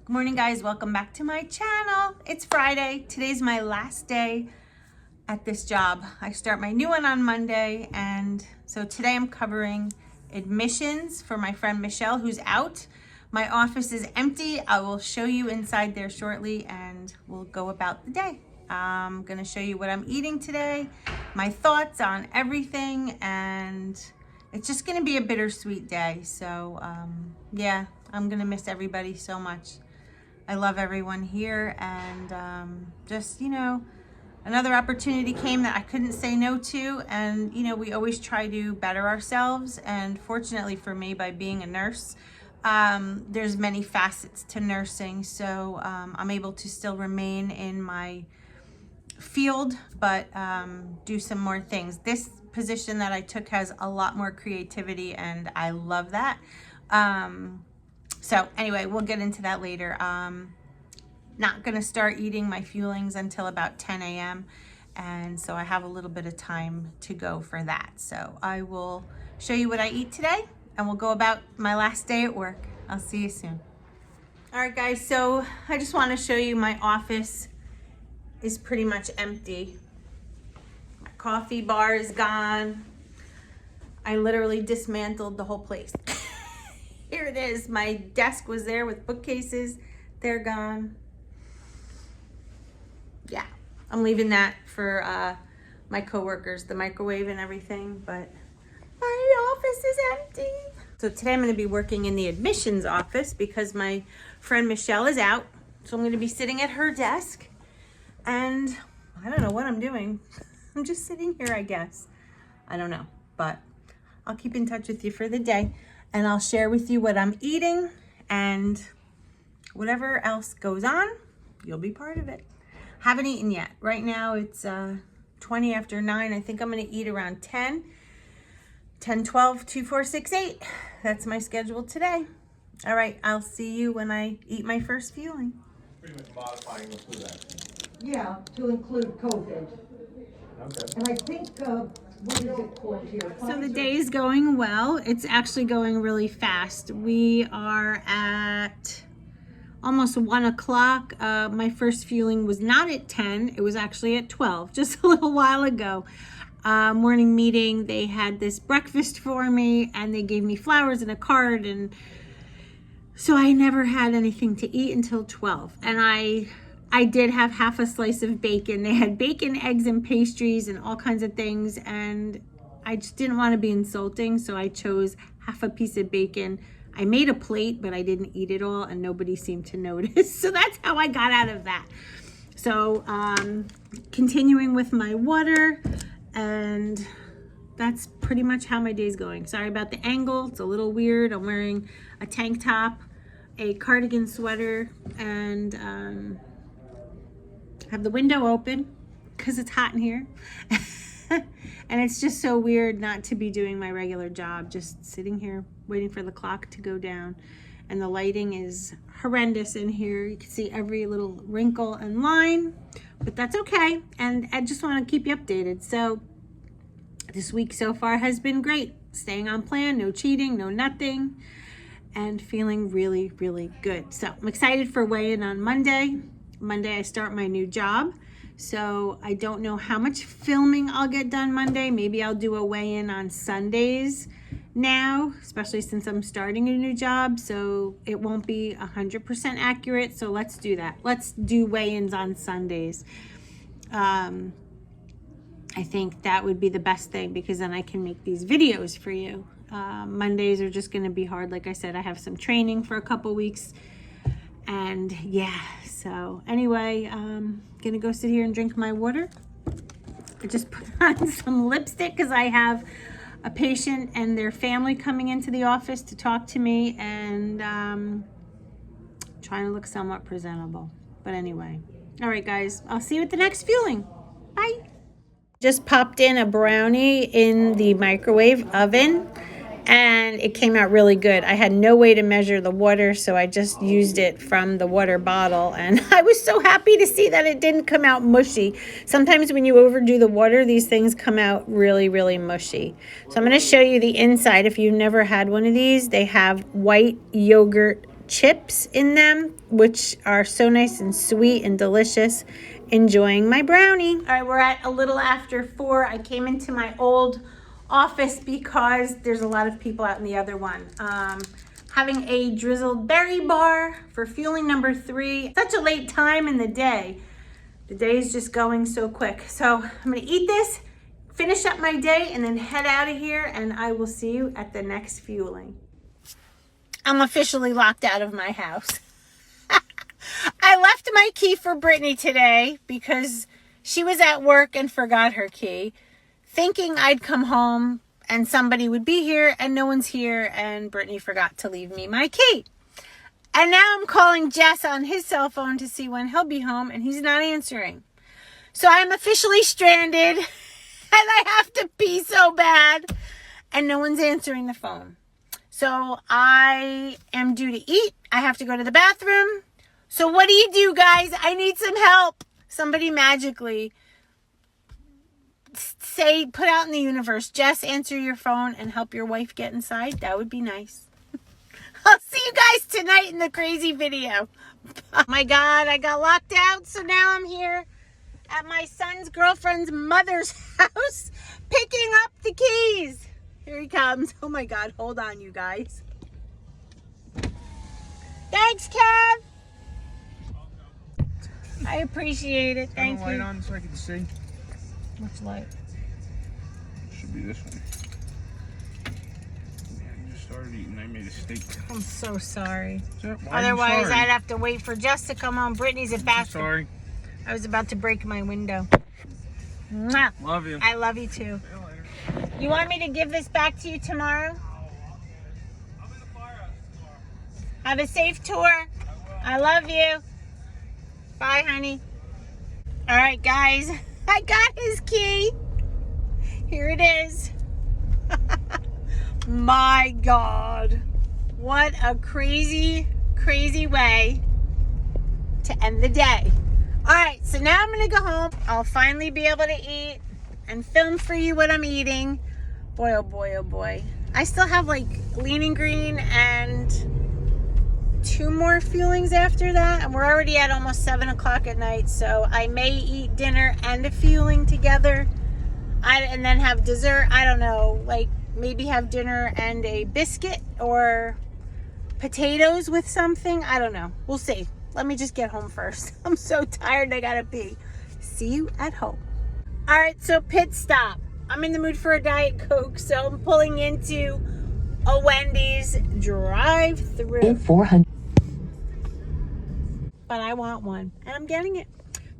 Good morning, guys. Welcome back to my channel. It's Friday. Today's my last day at this job. I start my new one on Monday, and so today I'm covering admissions for my friend Michelle, who's out. My office is empty. I will show you inside there shortly, and we'll go about the day. I'm gonna show you what I'm eating today, my thoughts on everything, and it's just gonna be a bittersweet day. So yeah, I'm gonna miss everybody so much. I love everyone here, and just, another opportunity came that I couldn't say no to. And, we always try to better ourselves. And fortunately for me, by being a nurse, there's many facets to nursing. So I'm able to still remain in my field, but do some more things. This position that I took has a lot more creativity, and I love that. So anyway, we'll get into that later. Not gonna start eating my fuelings until about 10 a.m. And so I have a little bit of time to go for that. So I will show you what I eat today, and we'll go about my last day at work. I'll see you soon. All right, guys, so I just wanna show you my office is pretty much empty. My coffee bar is gone. I literally dismantled the whole place. Here it is. My desk was there with bookcases. They're gone. Yeah, I'm leaving that for my coworkers, the microwave and everything, but my office is empty. So today I'm gonna be working in the admissions office because my friend Michelle is out. So I'm gonna be sitting at her desk, and I don't know what I'm doing. I'm just sitting here, I guess. I don't know, but I'll keep in touch with you for the day, and I'll share with you what I'm eating, and whatever else goes on, you'll be part of it. Haven't eaten yet. Right now it's 20 after 9. I think I'm gonna eat around 10, 12, 2, 4, 6, 8. That's my schedule today. All right, I'll see you when I eat my first fueling. Pretty much modifying the flu vaccine. Yeah, to include COVID. Okay. And I think, what is it called here? So the day is going well. It's actually going really fast. We are at almost 1 o'clock. My first fueling was not at 10. It was actually at 12, just a little while ago. Morning meeting, they had this breakfast for me, and they gave me flowers and a card, and so I never had anything to eat until 12. And I did have half a slice of bacon. They had bacon, eggs, and pastries and all kinds of things, and I just didn't want to be insulting, so I chose half a piece of bacon. I made a plate, but I didn't eat it all, and nobody seemed to notice. So that's how I got out of that. So continuing with my water, and that's pretty much how my day's going. Sorry about the angle. It's a little weird. I'm wearing a tank top, a cardigan sweater, and have the window open because it's hot in here. And it's just so weird not to be doing my regular job, just sitting here waiting for the clock to go down. And the lighting is horrendous in here. You can see every little wrinkle and line, but that's okay. And I just want to keep you updated. So this week so far has been great. Staying on plan, no cheating, no nothing, and feeling really, really good. So I'm excited for weigh-in on Monday. Monday I start my new job. So I don't know how much filming I'll get done Monday. Maybe I'll do a weigh-in on Sundays now, especially since I'm starting a new job. So it won't be 100% accurate. So let's do that. Let's do weigh-ins on Sundays. I think that would be the best thing, because then I can make these videos for you. Mondays are just going to be hard. Like I said, I have some training for a couple weeks. And yeah, so anyway, gonna go sit here and drink my water. I just put on some lipstick because I have a patient and their family coming into the office to talk to me, and trying to look somewhat presentable. But anyway, all right, guys, I'll see you at the next fueling. Bye. Just popped in a brownie in the microwave oven, and it came out really good. I had no way to measure the water, so I just used it from the water bottle, and I was so happy to see that it didn't come out mushy. Sometimes when you overdo the water, these things come out really, really mushy. So I'm going to show you the inside. If you've never had one of these, they have white yogurt chips in them, which are so nice and sweet and delicious. Enjoying my brownie. All right, we're at a little after 4. I came into my old office because there's a lot of people out in the other one. Having a drizzled berry bar for fueling number 3. Such a late time in the day. The day is just going so quick. So I'm gonna eat this, finish up my day, and then head out of here, and I will see you at the next fueling. I'm officially locked out of my house. I left my key for Brittany today because she was at work and forgot her key, thinking I'd come home and somebody would be here, and no one's here, and Brittany forgot to leave me my key. And now I'm calling Jess on his cell phone to see when he'll be home, and he's not answering. So I'm officially stranded, and I have to pee so bad, and no one's answering the phone. So I am due to eat. I have to go to the bathroom. So what do you do, guys? I need some help. Somebody magically say, put out in the universe, Jess, answer your phone and help your wife get inside. That would be nice. I'll see you guys tonight in the crazy video. Oh my God, I got locked out. So now I'm here at my son's girlfriend's mother's house picking up the keys. Here he comes. Oh my God, hold on, you guys. Thanks, Kev. I appreciate it. Thank you. Turn the light on so I can see. Which light? Should be this one. Yeah, I just started eating. I made a steak. I'm so sorry. Why are you Otherwise, sorry? I'd have to wait for Jess to come home. Brittany's I'm about to. sorry. I was about to break my window. Mwah. Love you. I love you too. See you later. You want me to give this back to you tomorrow? I'm in the firehouse tomorrow. Have a safe tour. I love you. Bye, honey. All right, guys. I got his key. Here it is. My God. What a crazy, crazy way to end the day. All right, so now I'm going to go home. I'll finally be able to eat and film for you what I'm eating. Boy, oh boy, oh boy. I still have like Leaning Green and 2 more fuelings after that, and we're already at almost 7 o'clock at night, so I may eat dinner and a fueling together, and then have dessert. I don't know, like maybe have dinner and a biscuit or potatoes with something. I don't know. We'll see. Let me just get home first. I'm so tired. I gotta pee. See you at home. All right, so pit stop. I'm in the mood for a Diet Coke, so I'm pulling into a Wendy's drive-through. 400. But I want one, and I'm getting it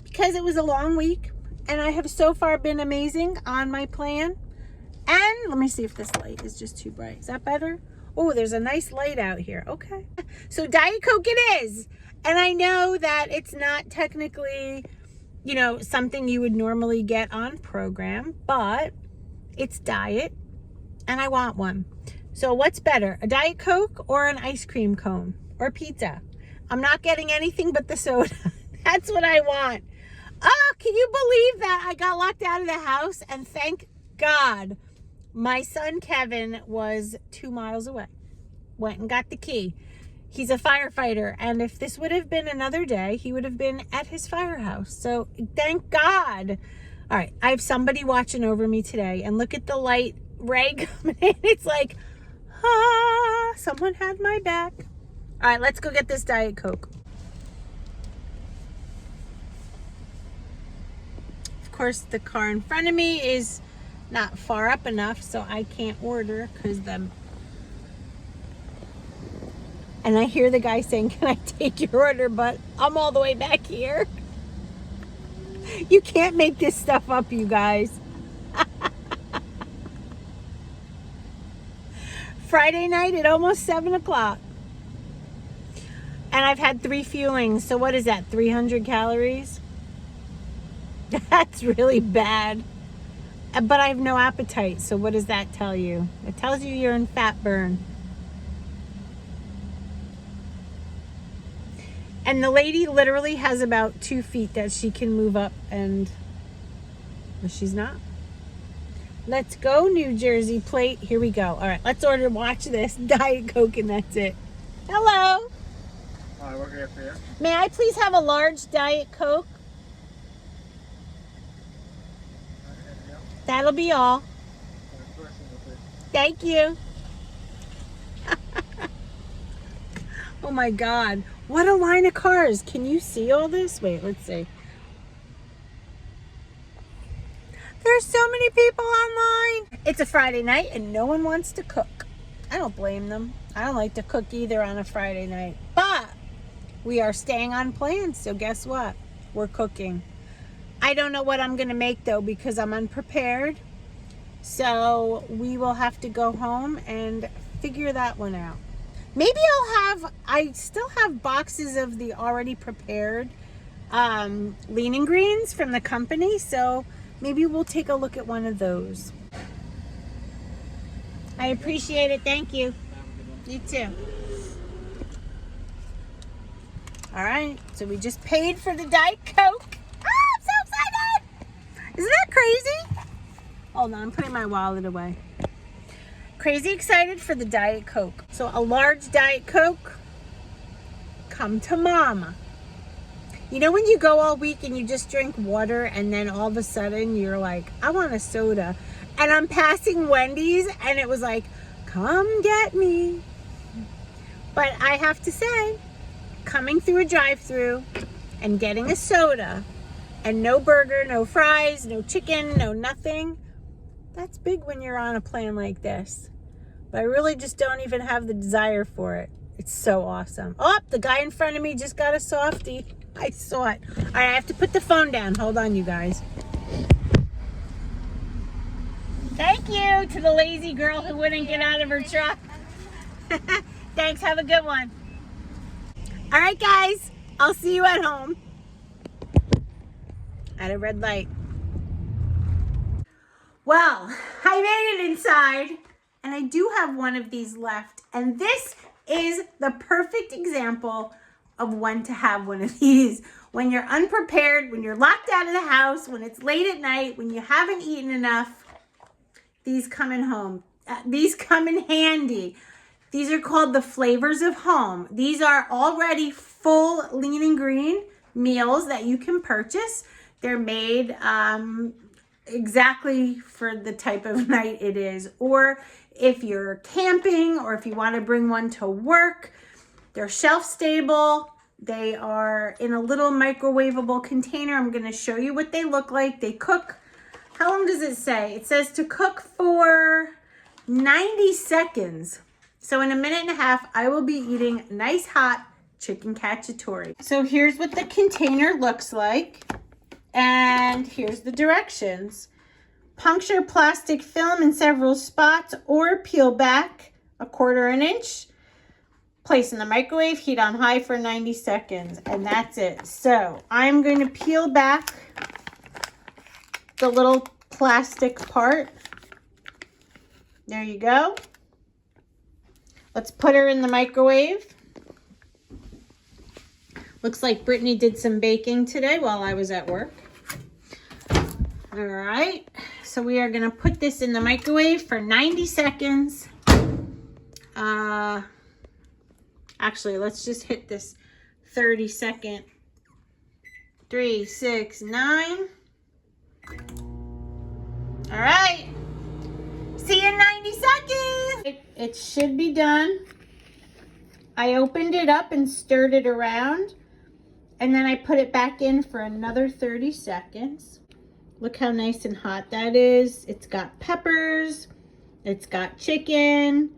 because it was a long week, and I have so far been amazing on my plan. And let me see if this light is just too bright. Is that better? Oh, there's a nice light out here. Okay. So Diet Coke it is. And I know that it's not technically, you know, something you would normally get on program, but it's diet, and I want one. So what's better, a Diet Coke or an ice cream cone or pizza? I'm not getting anything but the soda. That's what I want. Oh, can you believe that I got locked out of the house? And thank God my son Kevin was 2 miles away. Went and got the key. He's a firefighter, and if this would have been another day, he would have been at his firehouse. So thank God. All right, I have somebody watching over me today, and look at the light ray coming in. It's like, ah, someone had my back. All right, let's go get this Diet Coke. Of course, the car in front of me is not far up enough, so I can't order because and I hear the guy saying, can I take your order? But I'm all the way back here. You can't make this stuff up, you guys. Friday night at almost 7 o'clock. And I've had 3 fuelings. So what is that, 300 calories? That's really bad. But I have no appetite. So what does that tell you? It tells you you're in fat burn. And the lady literally has about 2 feet that she can move up, and well, she's not. Let's go, New Jersey plate. Here we go. All right, let's order, watch this, Diet Coke, and that's it. Hello. Alright, what can I get for you? May I please have a large Diet Coke? That'll be all. Thank you. Oh my God. What a line of cars. Can you see all this? Wait, let's see. There's so many people online. It's a Friday night and no one wants to cook. I don't blame them. I don't like to cook either on a Friday night. But we are staying on plan, so guess what? We're cooking. I don't know what I'm going to make though because I'm unprepared. So we will have to go home and figure that one out. Maybe I still have boxes of the already prepared lean and greens from the company. So maybe we'll take a look at one of those. I appreciate it. Thank you. You too. All right. So we just paid for the Diet Coke. Ah, I'm so excited. Isn't that crazy? Hold on. I'm putting my wallet away. Crazy excited for the Diet Coke. So a large Diet Coke. Come to mama. You know when you go all week and you just drink water and then all of a sudden you're like, I want a soda. And I'm passing Wendy's and it was like, come get me. But I have to say, coming through a drive-thru and getting a soda and no burger, no fries, no chicken, no nothing, that's big when you're on a plane like this. But I really just don't even have the desire for it. It's so awesome. Oh, the guy in front of me just got a softie. I saw it. All right, I have to put the phone down. Hold on, you guys. Thank you to the lazy girl who wouldn't get out of her truck. Thanks, have a good one. All right, guys, I'll see you at home. At a red light. Well, I made it inside, and I do have one of these left, and this is the perfect example of when to have one of these. When you're unprepared, when you're locked out of the house, when it's late at night, when you haven't eaten enough, these come in home. These come in handy. These are called the flavors of home. These are already full lean and green meals that you can purchase. They're made exactly for the type of night it is. Or if you're camping or if you want to bring one to work, they're shelf stable. They are in a little microwavable container. I'm going to show you what they look like. They cook. How long does it say? It says to cook for 90 seconds. So in a minute and a half, I will be eating nice hot chicken cacciatore. So here's what the container looks like. And here's the directions. Puncture plastic film in several spots or peel back 1/4 inch. Place in the microwave, heat on high for 90 seconds. And that's it. So I'm going to peel back the little plastic part. There you go. Let's put her in the microwave. Looks like Brittany did some baking today while I was at work. All right, so we are gonna put this in the microwave for 90 seconds. Actually, let's just hit this 30-second. 3, 6, 9. All right, see you in 90 seconds. It should be done. I opened it up and stirred it around, and then I put it back in for another 30 seconds. Look how nice and hot that is. It's got peppers, it's got chicken,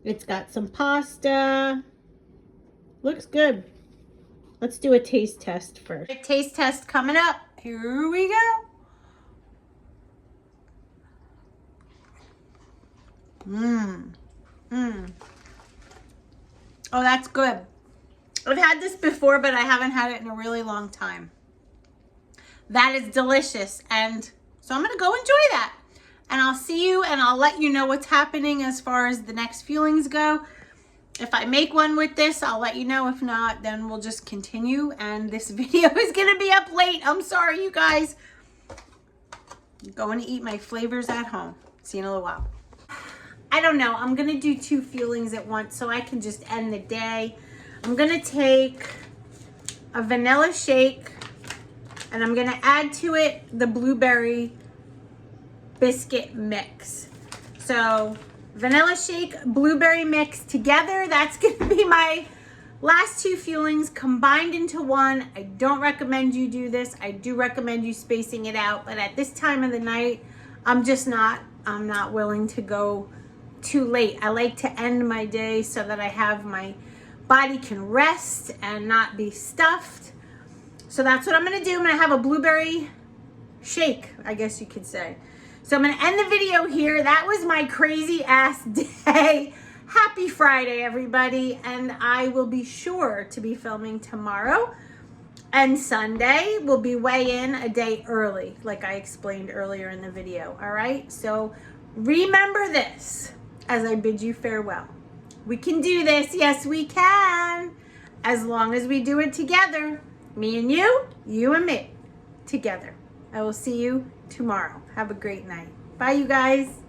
it's got some pasta. Looks good. Let's do a taste test first. Taste test coming up. Here we go. Oh, that's good. I've had this before, but I haven't had it in a really long time. That is delicious. And so I'm going to go enjoy that. And I'll see you and I'll let you know what's happening as far as the next feelings go. If I make one with this, I'll let you know. If not, then we'll just continue. And this video is going to be up late. I'm sorry, you guys. I'm going to eat my flavors at home. See you in a little while. I don't know. I'm going to do 2 feelings at once so I can just end the day. I'm gonna take a vanilla shake and I'm gonna add to it the blueberry biscuit mix. So vanilla shake, blueberry mix together, that's gonna be my last two fuelings combined into one. I don't recommend you do this. I do recommend you spacing it out, but at this time of the night, I'm not willing to go too late. I like to end my day so that I have my body can rest and not be stuffed. So that's what I'm gonna do. I'm gonna have a blueberry shake, I guess you could say. So I'm gonna end the video here. That was my crazy ass day. Happy Friday, everybody. And I will be sure to be filming tomorrow and Sunday. We'll be way in a day early, like I explained earlier in the video, all right? So remember this as I bid you farewell. We can do this, yes we can, as long as we do it together. Me and you and me, together. I will see you tomorrow. Have a great night. Bye, you guys.